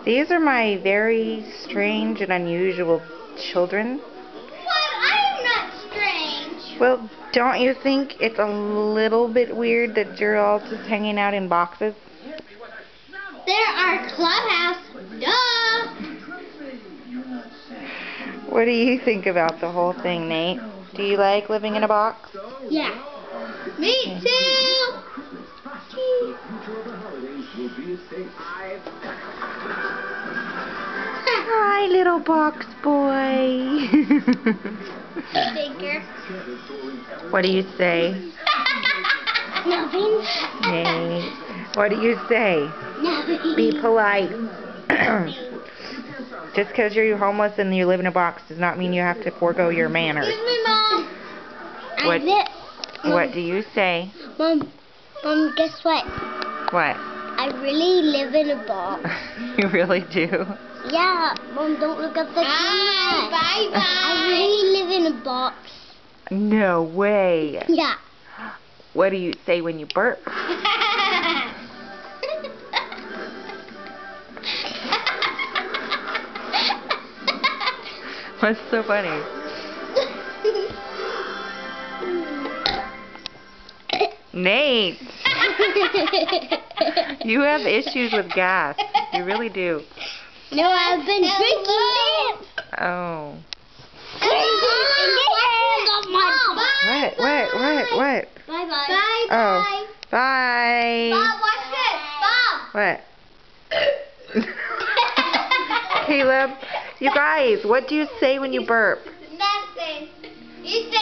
These are my very strange and unusual children. But I am not strange. Well, don't you think it's a little bit weird that you're all just hanging out in boxes? They're our clubhouse. Duh. What do you think about the whole thing, Nate? Do you like living in a box? Yeah. Me too. Hi, little box boy. Bigger. What do you say? Nothing. Nate, what do you say? Nothing. Be polite. Just because you're homeless and you live in a box does not mean you have to forego your manners. Excuse me, Mom. What do you say? Mom, guess what? What? I really live in a box. You really do? Yeah, Mom, don't look up the camera. Bye. I really live in a box. No way. Yeah. What do you say when you burp? What's so funny? Nate! You have issues with gas. You really do. No, I've been drinking it. Oh. What? Bye-bye. Oh. Bye. Bob, watch this. Bob. What? Caleb, you guys, what do you say when you burp? Nothing. You say